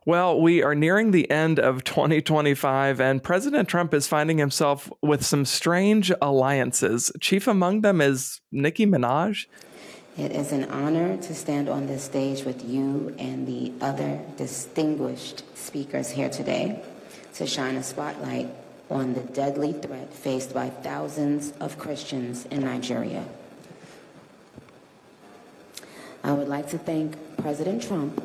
Well, we are nearing the end of 2025, and President Trump is finding himself with some strange alliances. Chief among them is Nicki Minaj. It is an honor to stand on this stage with you and the other distinguished speakers here today to shine a spotlight on the deadly threat faced by thousands of Christians in Nigeria. I would like to thank President Trump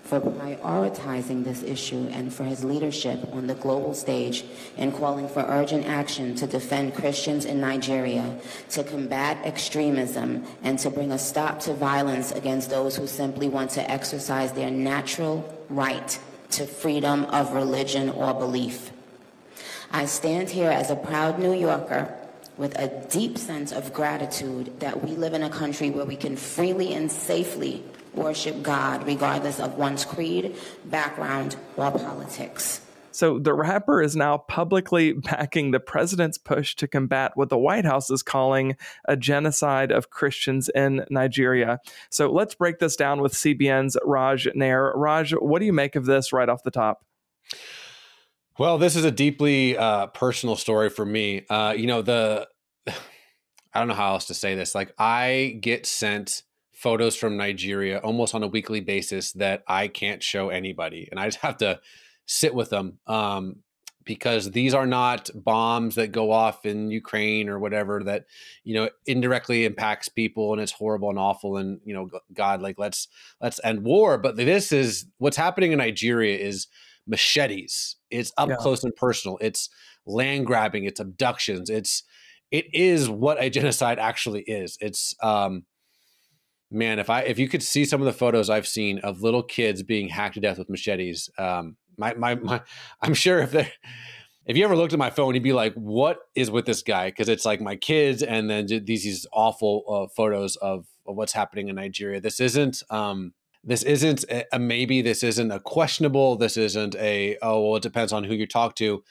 for prioritizing this issue and for his leadership on the global stage in calling for urgent action to defend Christians in Nigeria, to combat extremism, and to bring a stop to violence against those who simply want to exercise their natural right to freedom of religion or belief. I stand here as a proud New Yorker with a deep sense of gratitude that we live in a country where we can freely and safely worship God regardless of one's creed, background, or politics. So the rapper is now publicly backing the president's push to combat what the White House is calling a genocide of Christians in Nigeria. So let's break this down with CBN's Raj Nair. Raj, what do you make of this right off the top? Well, this is a deeply personal story for me. I don't know how else to say this. Like, I get sent photos from Nigeria almost on a weekly basis that I can't show anybody. And I just have to sit with them because these are not bombs that go off in Ukraine or whatever that, indirectly impacts people, and it's horrible and awful. And, God, like, let's end war. But this is what's happening in Nigeria is machetes. It's up close and personal. It's land grabbing. It's abductions. It is what a genocide actually is. It's, man, if you could see some of the photos I've seen of little kids being hacked to death with machetes, I'm sure if you ever looked at my phone, you'd be like, what is with this guy? Because it's like my kids, and then these awful photos of what's happening in Nigeria. This isn't a maybe. This isn't a questionable. This isn't it depends on who you talk to.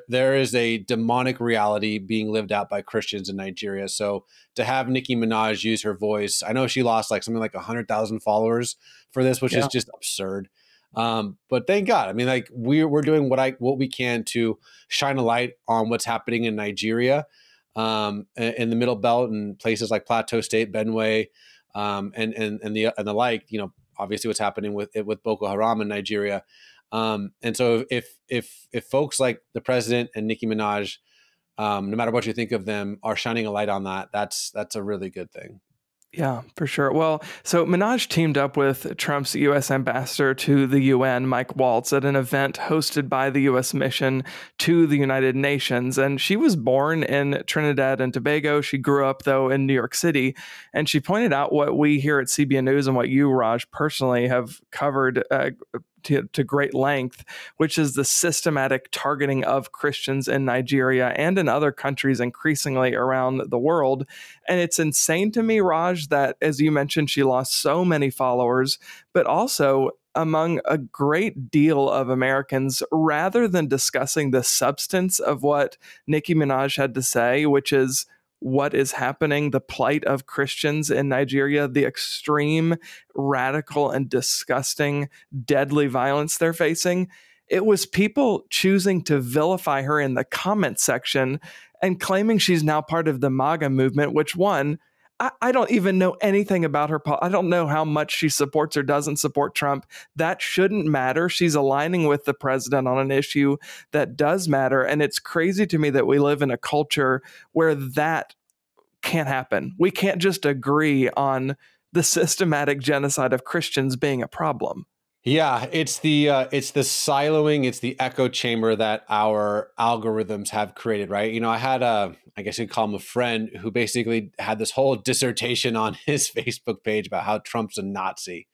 There is a demonic reality being lived out by Christians in Nigeria. So to have Nicki Minaj use her voice, I know she lost something like 100,000 followers for this, which is just absurd. But thank God. I mean, we're doing what we can to shine a light on what's happening in Nigeria, in the Middle Belt and places like Plateau State, Benue, and the like. Obviously what's happening with Boko Haram in Nigeria. And so if folks like the president and Nicki Minaj, no matter what you think of them, are shining a light on that, that's a really good thing. Yeah, for sure. Well, so Minaj teamed up with Trump's U.S. ambassador to the UN, Mike Waltz, at an event hosted by the U.S. mission to the United Nations. And she was born in Trinidad and Tobago. She grew up, though, in New York City. And she pointed out what we here at CBN News and what you, Raj, personally have covered to great length, which is the systematic targeting of Christians in Nigeria and in other countries increasingly around the world. And it's insane to me, Raj, that, as you mentioned, she lost so many followers, but also among a great deal of Americans, rather than discussing the substance of what Nicki Minaj had to say, which is what is happening, the plight of Christians in Nigeria, the extreme, radical, and disgusting, deadly violence they're facing. It was people choosing to vilify her in the comment section and claiming she's now part of the MAGA movement, which I don't even know anything about her. I don't know how much she supports or doesn't support Trump. That shouldn't matter. She's aligning with the president on an issue that does matter. And it's crazy to me that we live in a culture where that can't happen. We can't just agree on the systematic genocide of Christians being a problem. Yeah, it's the siloing, it's the echo chamber that our algorithms have created, right? I had I guess you'd call him a friend who basically had this whole dissertation on his Facebook page about how Trump's a Nazi.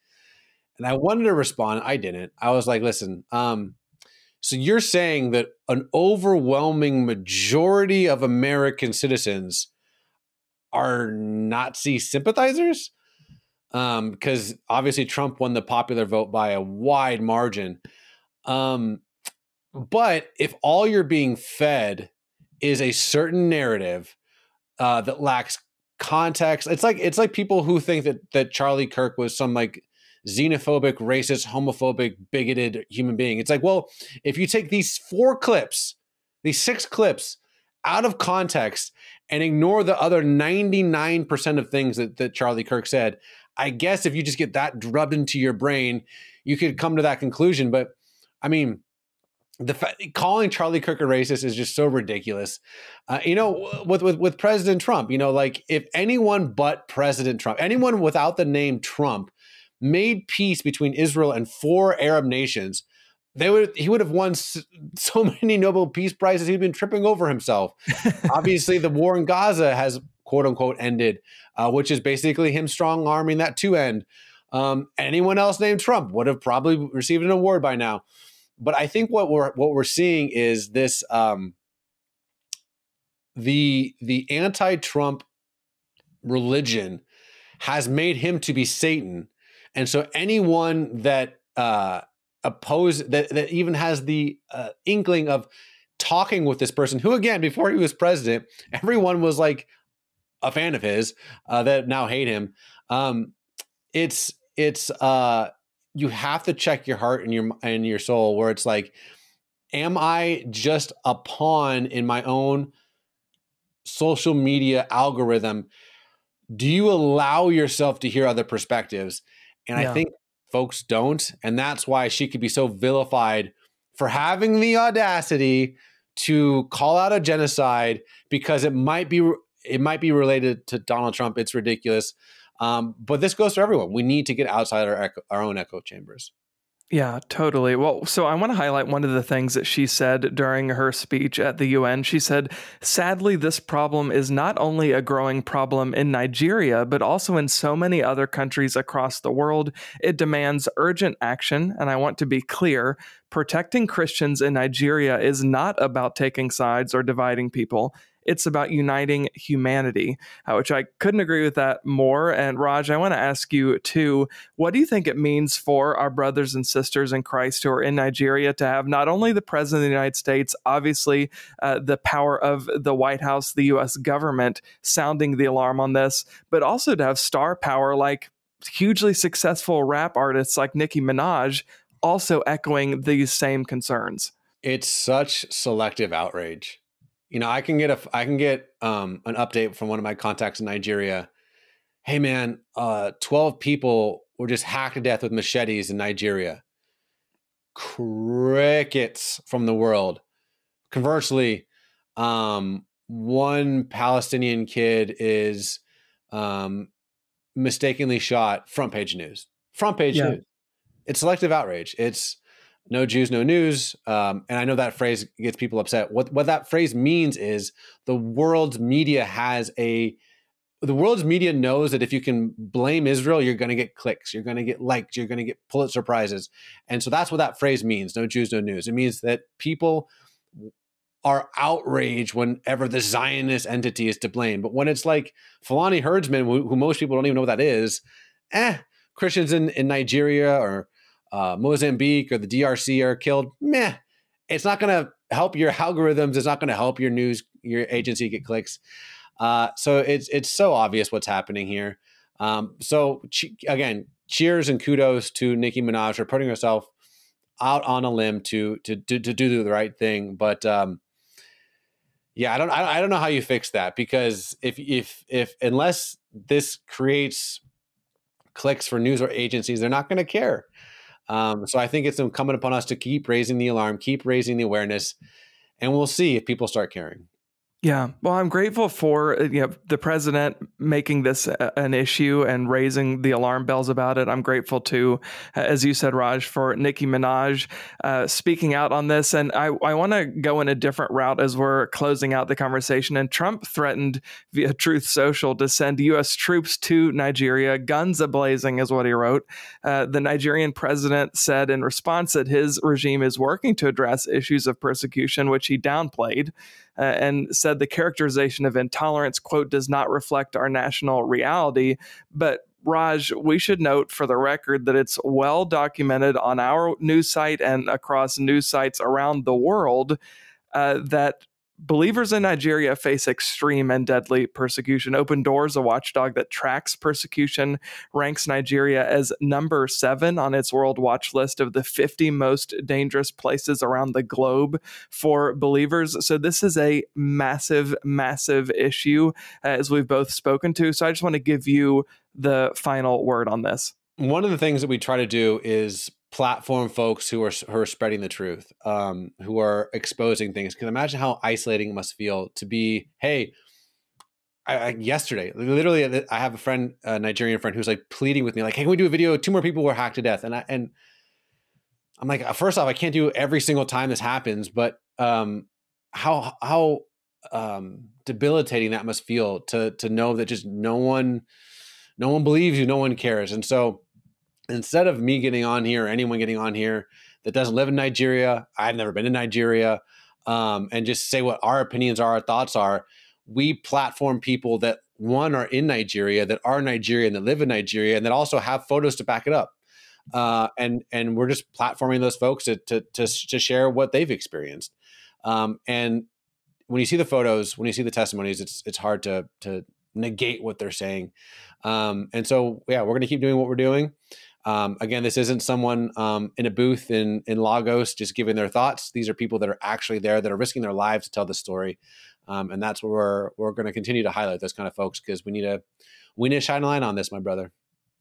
And I wanted to respond. I didn't. I was like, listen, so you're saying that an overwhelming majority of American citizens are Nazi sympathizers? Because obviously Trump won the popular vote by a wide margin. But if all you're being fed is a certain narrative that lacks context, it's like people who think that Charlie Kirk was some xenophobic, racist, homophobic, bigoted human being. It's like, well, if you take these 4 clips, these 6 clips out of context and ignore the other 99% of things that Charlie Kirk said, I guess if you just get that rubbed into your brain, you could come to that conclusion. But I mean, calling Charlie Kirk a racist is just so ridiculous. With President Trump, like if anyone but President Trump, anyone without the name Trump made peace between Israel and 4 Arab nations, he would have won so many Nobel Peace Prizes. He'd been tripping over himself. Obviously, the war in Gaza has quote unquote ended, which is basically him strong arming that to end. Anyone else named Trump would have probably received an award by now. But I think what we're seeing is this: the anti-Trump religion has made him to be Satan, and so anyone that that even has the inkling of talking with this person, who again before he was president, everyone was like a fan of his, that now hate him. You have to check your heart and your soul, where it's like, am I just a pawn in my own social media algorithm? Do you allow yourself to hear other perspectives? And I think folks don't. And that's why she could be so vilified for having the audacity to call out a genocide, because it might be related to Donald Trump. It's ridiculous. But this goes for everyone. We need to get outside our own echo chambers. Yeah, totally. Well, so I want to highlight one of the things that she said during her speech at the UN. She said, sadly, this problem is not only a growing problem in Nigeria, but also in so many other countries across the world. It demands urgent action. And I want to be clear, protecting Christians in Nigeria is not about taking sides or dividing people. It's about uniting humanity, which I couldn't agree with that more. And Raj, I want to ask you too, what do you think it means for our brothers and sisters in Christ who are in Nigeria to have not only the President of the United States, obviously the power of the White House, the U.S. government sounding the alarm on this, but also to have star power like hugely successful rap artists like Nicki Minaj also echoing these same concerns? It's such selective outrage. I can get an update from one of my contacts in Nigeria. Hey man, 12 people were just hacked to death with machetes in Nigeria. Crickets from the world. Conversely, one Palestinian kid is mistakenly shot. Front page news. News. It's selective outrage. It's no Jews, no news. And I know that phrase gets people upset. What that phrase means is the world's media knows that if you can blame Israel, you're going to get clicks, you're going to get likes, you're going to get Pulitzer Prizes. And so that's what that phrase means. No Jews, no news. It means that people are outraged whenever the Zionist entity is to blame. But when it's like Fulani herdsmen, who most people don't even know what that is, Christians in Nigeria or Mozambique or the DRC are killed, it's not going to help your algorithms. It's not going to help your news, your agency get clicks. So it's so obvious what's happening here. Again, cheers and kudos to Nicki Minaj for putting herself out on a limb to do the right thing. But I don't know how you fix that, because if unless this creates clicks for news or agencies, they're not going to care. So I think it's incumbent upon us to keep raising the alarm, keep raising the awareness, and we'll see if people start caring. Yeah, well, I'm grateful for the president making this an issue and raising the alarm bells about it. I'm grateful to, as you said, Raj, for Nicki Minaj speaking out on this. And I want to go in a different route as we're closing out the conversation. And Trump threatened via Truth Social to send U.S. troops to Nigeria, guns a-blazing is what he wrote. The Nigerian president said in response that his regime is working to address issues of persecution, which he downplayed. And said the characterization of intolerance, quote, does not reflect our national reality. But Raj, we should note for the record that it's well documented on our news site and across news sites around the world that believers in Nigeria face extreme and deadly persecution. Open Doors, a watchdog that tracks persecution, ranks Nigeria as number 7 on its World Watch list of the 50 most dangerous places around the globe for believers. So this is a massive, massive issue, as we've both spoken to. So I just want to give you the final word on this. One of the things that we try to do is platform folks who are spreading the truth, who are exposing things. Because imagine how isolating it must feel to be, hey, yesterday, literally, I have a friend, a Nigerian friend, who's like pleading with me, like, hey, can we do a video? 2 more people were hacked to death. And I'm like, first off, I can't do every single time this happens, but how debilitating that must feel to know that just no one believes you, no one cares. And so instead of me getting on here or anyone getting on here that doesn't live in Nigeria, I've never been to Nigeria, and just say what our opinions are, our thoughts are, we platform people that, one, are in Nigeria, that are Nigerian, that live in Nigeria, and that also have photos to back it up. And we're just platforming those folks to share what they've experienced. And when you see the photos, when you see the testimonies, it's hard to negate what they're saying. And so, yeah, we're going to keep doing what we're doing. Again, this isn't someone in a booth in Lagos just giving their thoughts. These are people that are actually there, that are risking their lives to tell the story. And that's where we're going to continue to highlight those kind of folks, because we need to shine a light on this, my brother.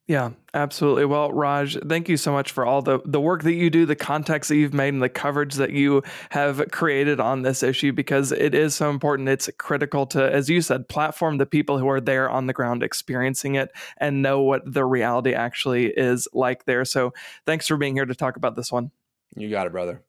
Yeah, absolutely. Well, Raj, thank you so much for all the work that you do, the context that you've made, and the coverage that you have created on this issue, because it is so important. It's critical to, as you said, platform the people who are there on the ground experiencing it and know what the reality actually is like there. So thanks for being here to talk about this one. You got it, brother.